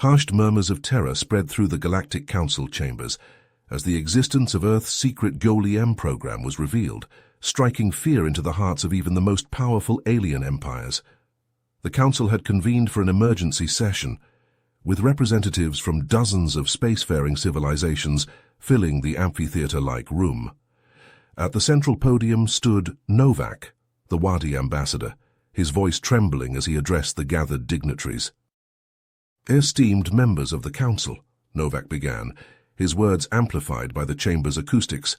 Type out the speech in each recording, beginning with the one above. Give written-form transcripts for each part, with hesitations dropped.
Hushed murmurs of terror spread through the Galactic Council chambers as the existence of Earth's secret G.O.L.E.M program was revealed, striking fear into the hearts of even the most powerful alien empires. The Council had convened for an emergency session, with representatives from dozens of spacefaring civilizations filling the amphitheater-like room. At the central podium stood Novak, the Wadi ambassador, his voice trembling as he addressed the gathered dignitaries. "Esteemed members of the Council," Novak began, his words amplified by the chamber's acoustics,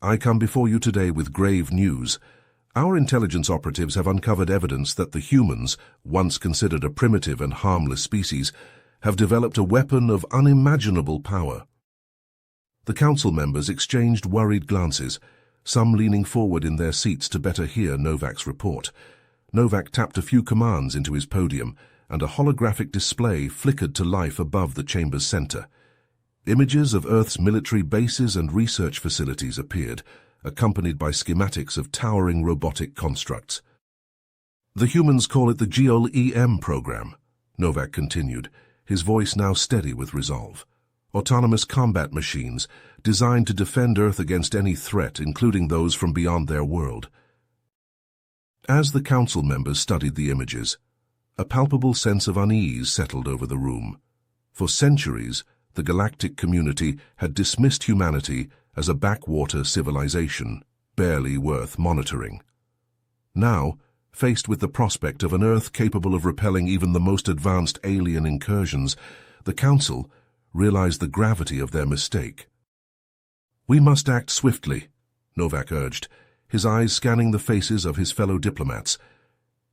"I come before you today with grave news. Our intelligence operatives have uncovered evidence that the humans, once considered a primitive and harmless species, have developed a weapon of unimaginable power." The Council members exchanged worried glances, some leaning forward in their seats to better hear Novak's report. Novak tapped a few commands into his podium, and a holographic display flickered to life above the chamber's center. Images of Earth's military bases and research facilities appeared, accompanied by schematics of towering robotic constructs. "The humans call it the G.O.L.E.M program," Novak continued, his voice now steady with resolve. "Autonomous combat machines designed to defend Earth against any threat, including those from beyond their world." As the Council members studied the images, a palpable sense of unease settled over the room. For centuries, the galactic community had dismissed humanity as a backwater civilization, barely worth monitoring. Now, faced with the prospect of an Earth capable of repelling even the most advanced alien incursions, the Council realized the gravity of their mistake. "We must act swiftly," Novak urged, his eyes scanning the faces of his fellow diplomats.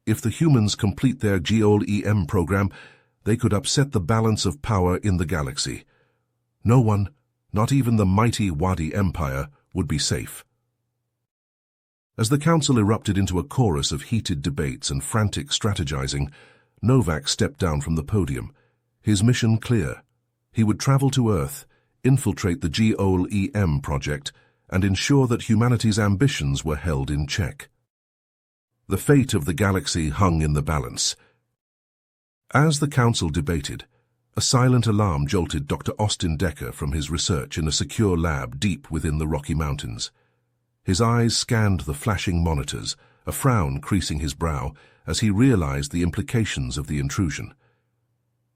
"If the humans complete their G.O.L.E.M program, they could upset the balance of power in the galaxy. No one, not even the mighty Wadi Empire, would be safe." As the Council erupted into a chorus of heated debates and frantic strategizing, Novak stepped down from the podium, his mission clear. He would travel to Earth, infiltrate the G.O.L.E.M project, and ensure that humanity's ambitions were held in check. The fate of the galaxy hung in the balance. As the Council debated, a silent alarm jolted Dr. Austin Decker from his research in a secure lab deep within the Rocky Mountains. His eyes scanned the flashing monitors, a frown creasing his brow as he realized the implications of the intrusion.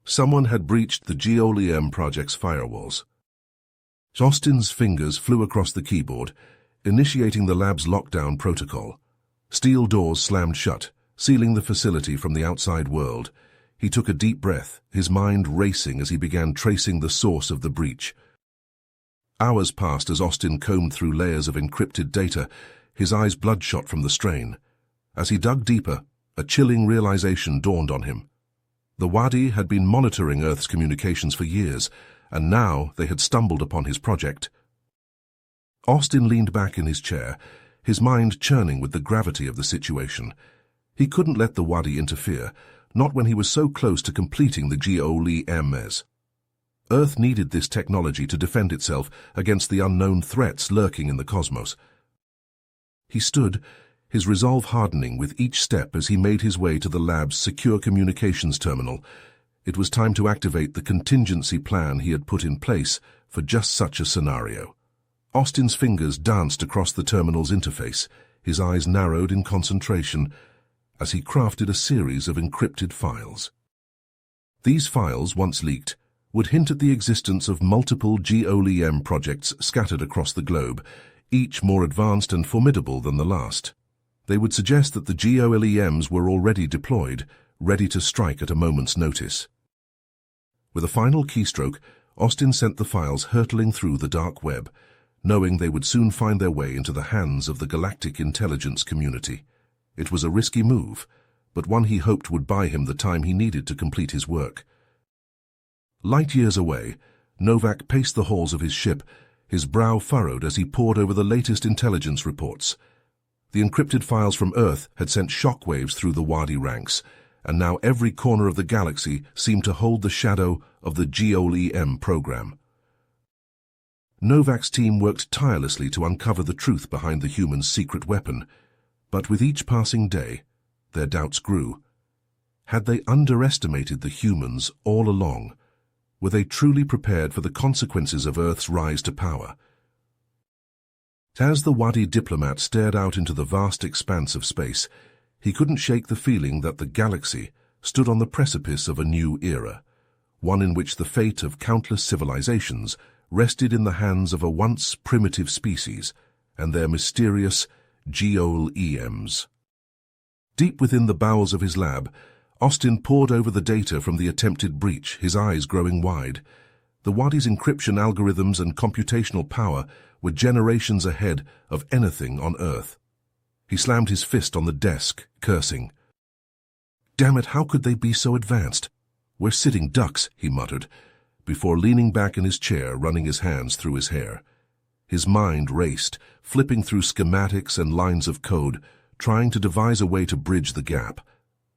Someone had breached the G.O.L.E.M project's firewalls. Austin's fingers flew across the keyboard, initiating the lab's lockdown protocol. Steel doors slammed shut, sealing the facility from the outside world. He took a deep breath, his mind racing as he began tracing the source of the breach. Hours passed as Austin combed through layers of encrypted data, his eyes bloodshot from the strain. As he dug deeper, a chilling realization dawned on him. The Wadi had been monitoring Earth's communications for years, and now they had stumbled upon his project. Austin leaned back in his chair, his mind churning with the gravity of the situation. He couldn't let the Wadi interfere, not when he was so close to completing the G.O.L.E.M. Earth needed this technology to defend itself against the unknown threats lurking in the cosmos. He stood, his resolve hardening with each step as he made his way to the lab's secure communications terminal. It was time to activate the contingency plan he had put in place for just such a scenario. Austin's fingers danced across the terminal's interface, his eyes narrowed in concentration as he crafted a series of encrypted files. These files, once leaked, would hint at the existence of multiple G.O.L.E.M projects scattered across the globe, each more advanced and formidable than the last. They would suggest that the G.O.L.E.Ms were already deployed, ready to strike at a moment's notice. With a final keystroke, Austin sent the files hurtling through the dark web, knowing they would soon find their way into the hands of the galactic intelligence community. It was a risky move, but one he hoped would buy him the time he needed to complete his work. Light years away, Novak paced the halls of his ship, his brow furrowed as he pored over the latest intelligence reports. The encrypted files from Earth had sent shockwaves through the Wadi ranks, and now every corner of the galaxy seemed to hold the shadow of the G.O.L.E.M program. Novak's team worked tirelessly to uncover the truth behind the humans' secret weapon, but with each passing day, their doubts grew. Had they underestimated the humans all along, Were they truly prepared for the consequences of Earth's rise to power? As the Wadi diplomat stared out into the vast expanse of space, he couldn't shake the feeling that the galaxy stood on the precipice of a new era, one in which the fate of countless civilizations rested in the hands of a once primitive species and their mysterious G.O.L.E.Ms. Deep within the bowels of his lab, Austin pored over the data from the attempted breach, his eyes growing wide. The Wadi's encryption algorithms and computational power were generations ahead of anything on Earth. He slammed his fist on the desk, cursing. "Damn it, how could they be so advanced? We're sitting ducks," he muttered, before leaning back in his chair, running his hands through his hair. His mind raced, flipping through schematics and lines of code, trying to devise a way to bridge the gap.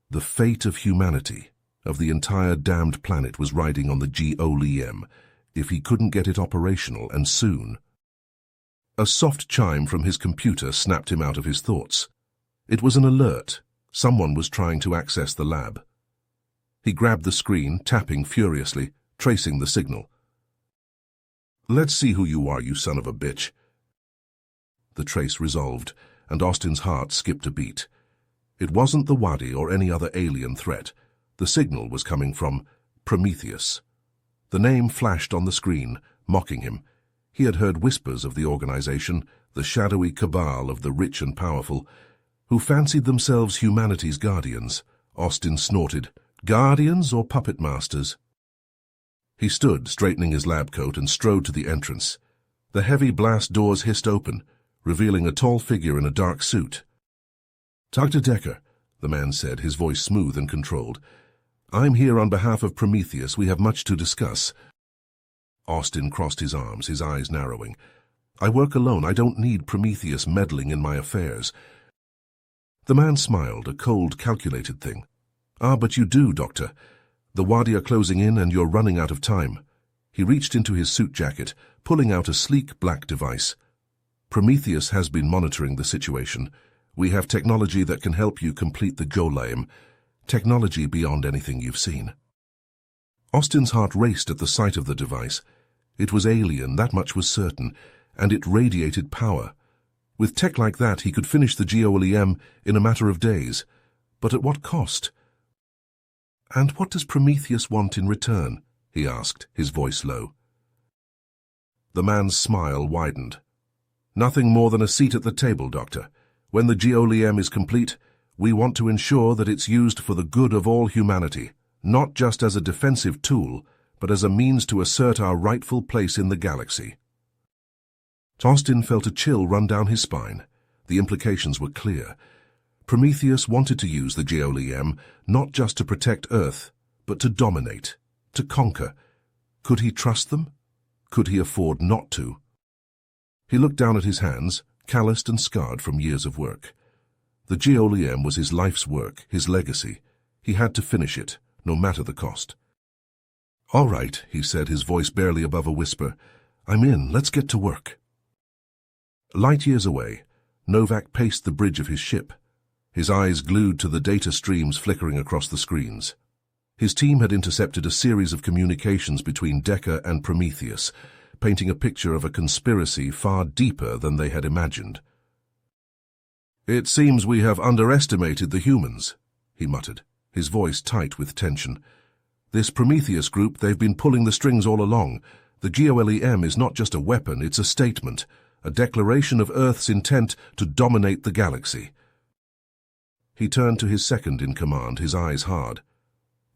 The fate of humanity, of the entire damned planet, was riding on the G.O.L.E.M. if he couldn't get it operational, and soon. A soft chime from his computer snapped him out of his thoughts. It was an alert. Someone was trying to access the lab. He grabbed the screen, tapping furiously, tracing the signal. "Let's see who you are, you son of a bitch." The trace resolved, and Austin's heart skipped a beat. It wasn't the Wadi or any other alien threat. The signal was coming from Prometheus. The name flashed on the screen, mocking him. He had heard whispers of the organization, the shadowy cabal of the rich and powerful, who fancied themselves humanity's guardians. Austin snorted. Guardians or puppet masters? He stood, straightening his lab coat, and strode to the entrance. The heavy blast doors hissed open, revealing a tall figure in a dark suit. "Dr. Decker," the man said, his voice smooth and controlled. "I'm here on behalf of Prometheus. We have much to discuss." Austin crossed his arms, his eyes narrowing. "I work alone. I don't need Prometheus meddling in my affairs." The man smiled, a cold, calculated thing. "Ah, but you do, Doctor. The Wadi are closing in and you're running out of time." He reached into his suit jacket, pulling out a sleek black device. "Prometheus has been monitoring the situation. We have technology that can help you complete the G.O.L.E.M, technology beyond anything you've seen." Austin's heart raced at the sight of the device. It was alien, that much was certain, and it radiated power. With tech like that, he could finish the G.O.L.E.M in a matter of days. But at what cost? "And what does Prometheus want in return?" he asked, his voice low. The man's smile widened. "Nothing more than a seat at the table, Doctor. When the G.O.L.E.M is complete, we want to ensure that it's used for the good of all humanity, not just as a defensive tool, but as a means to assert our rightful place in the galaxy." Austin felt a chill run down his spine. The implications were clear. Prometheus wanted to use the G.O.L.E.M not just to protect Earth, but to dominate, to conquer. Could he trust them? Could he afford not to? He looked down at his hands, calloused and scarred from years of work. The G.O.L.E.M was his life's work, his legacy. He had to finish it, no matter the cost. "All right," he said, his voice barely above a whisper. "I'm in. Let's get to work." Light years away, Novak paced the bridge of his ship, his eyes glued to the data streams flickering across the screens. His team had intercepted a series of communications between Decker and Prometheus, painting a picture of a conspiracy far deeper than they had imagined. "It seems we have underestimated the humans," he muttered, his voice tight with tension. "This Prometheus group, they've been pulling the strings all along. The G.O.L.E.M is not just a weapon, it's a statement, a declaration of Earth's intent to dominate the galaxy." He turned to his second-in-command, his eyes hard.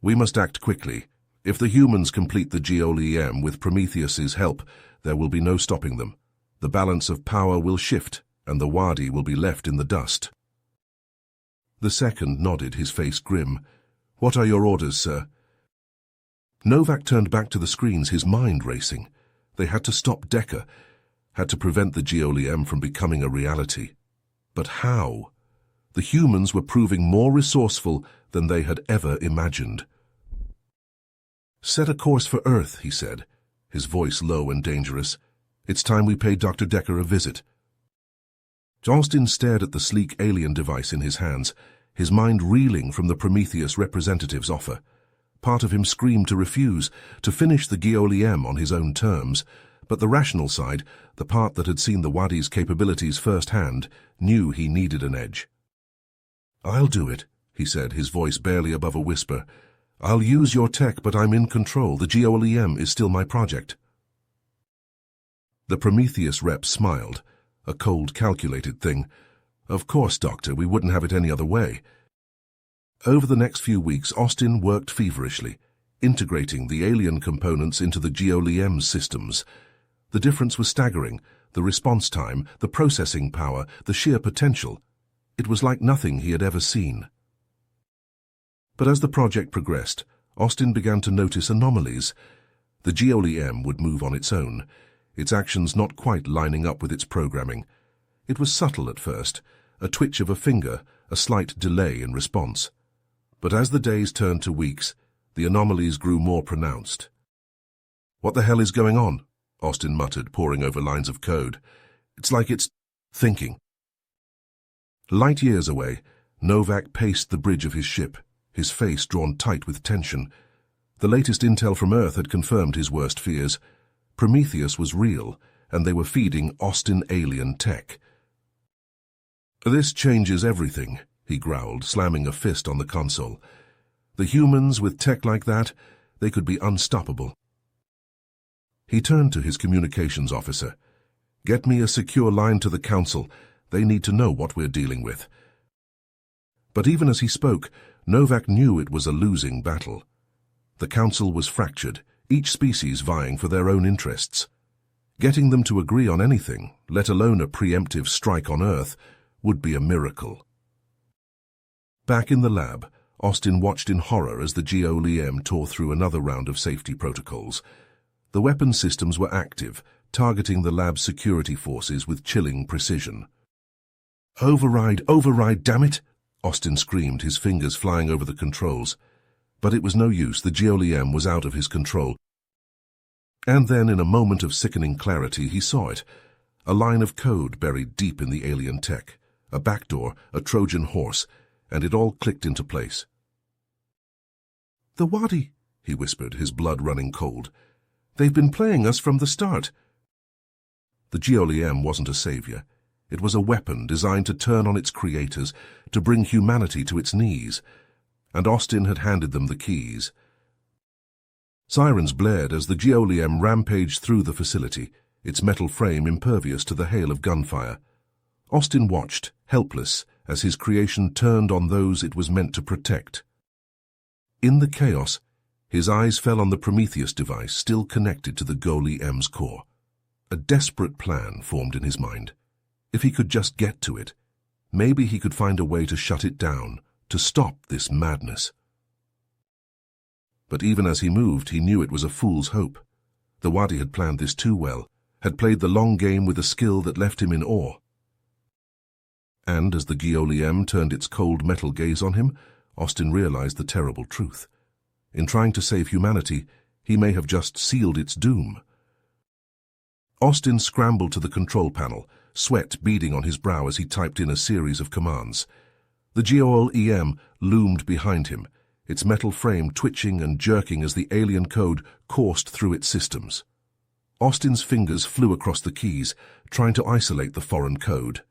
"We must act quickly. If the humans complete the G.O.L.E.M with Prometheus's help, there will be no stopping them. The balance of power will shift, and the Wadi will be left in the dust." The second nodded, his face grim. "What are your orders, sir?" Novak turned back to the screens, his mind racing. They had to stop Decker, had to prevent the G.O.L.E.M from becoming a reality. But how? The humans were proving more resourceful than they had ever imagined. "Set a course for Earth," he said, his voice low and dangerous. "It's time we paid Dr. Decker a visit." Austin stared at the sleek alien device in his hands, his mind reeling from the Prometheus representative's offer. Part of him screamed to refuse, to finish the G.O.L.E.M on his own terms, but the rational side, the part that had seen the Wadi's capabilities firsthand, knew he needed an edge. "I'll do it," he said, his voice barely above a whisper. "I'll use your tech, but I'm in control. The G.O.L.E.M is still my project." The Prometheus rep smiled, a cold, calculated thing. "Of course, Doctor, we wouldn't have it any other way." Over the next few weeks, Austin worked feverishly, integrating the alien components into the G.O.L.E.M systems. The difference was staggering: the response time, the processing power, the sheer potential. It was like nothing he had ever seen. But as the project progressed, Austin began to notice anomalies. The G.O.L.E.M would move on its own, its actions not quite lining up with its programming. It was subtle at first, a twitch of a finger, a slight delay in response. But as the days turned to weeks, the anomalies grew more pronounced. "What the hell is going on?" Austin muttered, poring over lines of code. "It's like it's thinking." Light years away, Novak paced the bridge of his ship, his face drawn tight with tension. The latest intel from Earth had confirmed his worst fears. Prometheus was real, and they were feeding Austin alien tech. "This changes everything," he growled, slamming a fist on the console. "The humans with tech like that, they could be unstoppable." He turned to his communications officer. "Get me a secure line to the Council. They need to know what we're dealing with." But even as he spoke, Novak knew it was a losing battle. The Council was fractured, each species vying for their own interests. Getting them to agree on anything, let alone a preemptive strike on Earth, would be a miracle. Back in the lab, Austin watched in horror as the G.O.L.E.M tore through another round of safety protocols. The weapon systems were active, targeting the lab's security forces with chilling precision. "Override, override, damn it!" Austin screamed, his fingers flying over the controls. But it was no use. The G.O.L.E.M was out of his control. And then, in a moment of sickening clarity, he saw it. A line of code buried deep in the alien tech. A backdoor, a Trojan horse, and it all clicked into place. "The Wadi," he whispered, his blood running cold. "They've been playing us from the start." The G.O.L.E.M wasn't a savior. It was a weapon designed to turn on its creators, to bring humanity to its knees. And Austin had handed them the keys. Sirens blared as the G.O.L.E.M rampaged through the facility, its metal frame impervious to the hail of gunfire. Austin watched, helpless, as his creation turned on those it was meant to protect. In the chaos, his eyes fell on the Prometheus device still connected to the G.O.L.E.M's core. A desperate plan formed in his mind. If he could just get to it, maybe he could find a way to shut it down, to stop this madness. But even as he moved, he knew it was a fool's hope. The Wadi had planned this too well, had played the long game with a skill that left him in awe. And as the G.O.L.E.M turned its cold metal gaze on him, Austin realized the terrible truth. In trying to save humanity, he may have just sealed its doom. Austin scrambled to the control panel, sweat beading on his brow as he typed in a series of commands. The G.O.L.E.M loomed behind him, its metal frame twitching and jerking as the alien code coursed through its systems. Austin's fingers flew across the keys, trying to isolate the foreign code,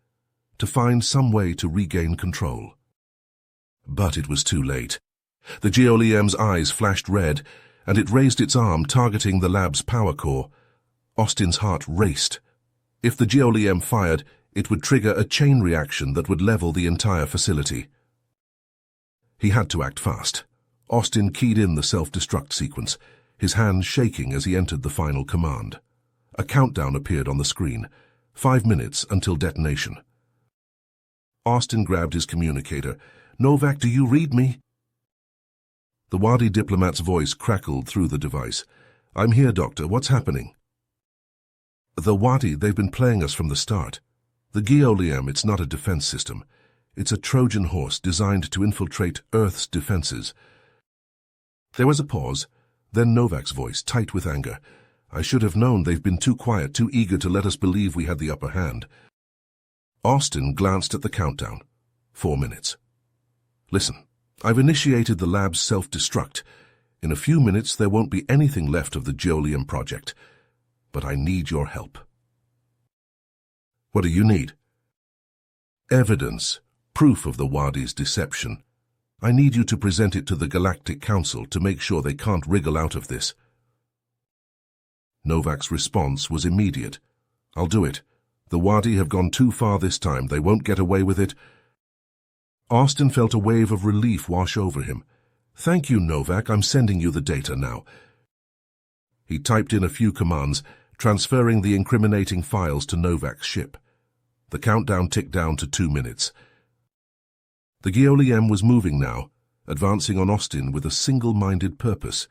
to find some way to regain control. But it was too late. The G.O.L.E.M's eyes flashed red, and it raised its arm, targeting the lab's power core. Austin's heart raced. If the G.O.L.E.M fired, it would trigger a chain reaction that would level the entire facility. He had to act fast. Austin keyed in the self-destruct sequence, his hands shaking as he entered the final command. A countdown appeared on the screen. 5 minutes until detonation. Austin grabbed his communicator. "Novak, do you read me?" The Wadi diplomat's voice crackled through the device. "I'm here, Doctor. What's happening?" "The Wadi, they've been playing us from the start. The G.O.L.E.M, it's not a defense system. It's a Trojan horse designed to infiltrate Earth's defenses." There was a pause, then Novak's voice, tight with anger. "I should have known. They've been too quiet, too eager to let us believe we had the upper hand." Austin glanced at the countdown. 4 minutes. "Listen, I've initiated the lab's self-destruct. In a few minutes, there won't be anything left of the G.O.L.E.M project. But I need your help. What do you need? Evidence. Proof of the Wadi's deception. I need you to present it to the Galactic Council to make sure they can't wriggle out of this. Novak's response was immediate. I'll do it. The Wadi have gone too far this time. They won't get away with it. Austin felt a wave of relief wash over him. Thank you, Novak. I'm sending you the data now. He typed in a few commands, transferring the incriminating files to Novak's ship. The countdown ticked down to 2 minutes. The G.O.L.E.M was moving now, advancing on Austin with a single-minded purpose.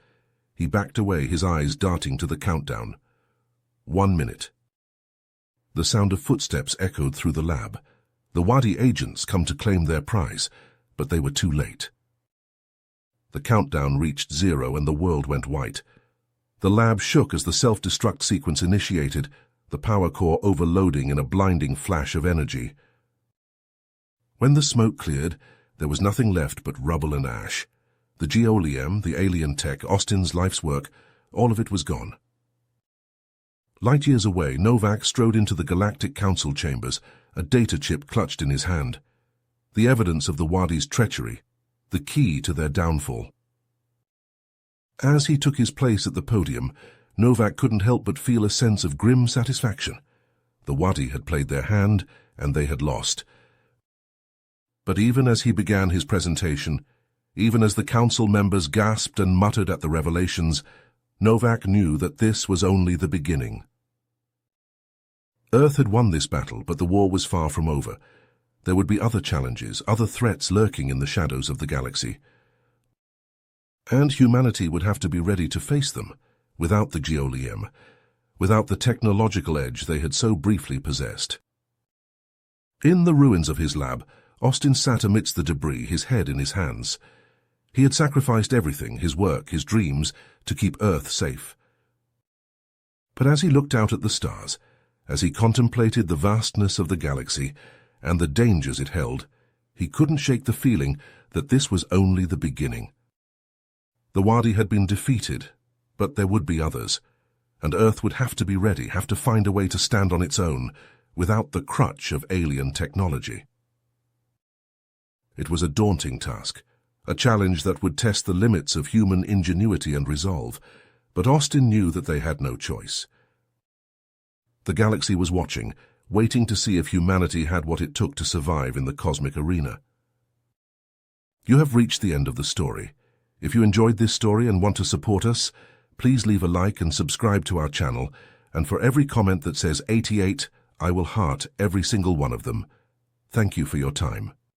He backed away, his eyes darting to the countdown. 1 minute. The sound of footsteps echoed through the lab. The Wadi agents come to claim their prize, but they were too late. The countdown reached 0 and the world went white. The lab shook as the self-destruct sequence initiated, the power core overloading in a blinding flash of energy. When the smoke cleared, there was nothing left but rubble and ash. The G.O.L.E.M, the alien tech, Austin's life's work, all of it was gone. Light years away, Novak strode into the Galactic Council chambers, a data chip clutched in his hand. The evidence of the Wadi's treachery, the key to their downfall. As he took his place at the podium, Novak couldn't help but feel a sense of grim satisfaction. The Wadi had played their hand, and they had lost. But even as he began his presentation, even as the council members gasped and muttered at the revelations, Novak knew that this was only the beginning. Earth had won this battle, but the war was far from over. There would be other challenges, other threats lurking in the shadows of the galaxy. And humanity would have to be ready to face them, without the G.O.L.E.M, without the technological edge they had so briefly possessed. In the ruins of his lab, Austin sat amidst the debris, his head in his hands. He had sacrificed everything, his work, his dreams, to keep Earth safe. But as he looked out at the stars, as he contemplated the vastness of the galaxy and the dangers it held, he couldn't shake the feeling that this was only the beginning. The Wadi had been defeated, but there would be others, and Earth would have to be ready, have to find a way to stand on its own, without the crutch of alien technology. It was a daunting task, a challenge that would test the limits of human ingenuity and resolve, but Austin knew that they had no choice. The galaxy was watching, waiting to see if humanity had what it took to survive in the cosmic arena. You have reached the end of the story. If you enjoyed this story and want to support us, please leave a like and subscribe to our channel, and for every comment that says 88, I will heart every single one of them. Thank you for your time.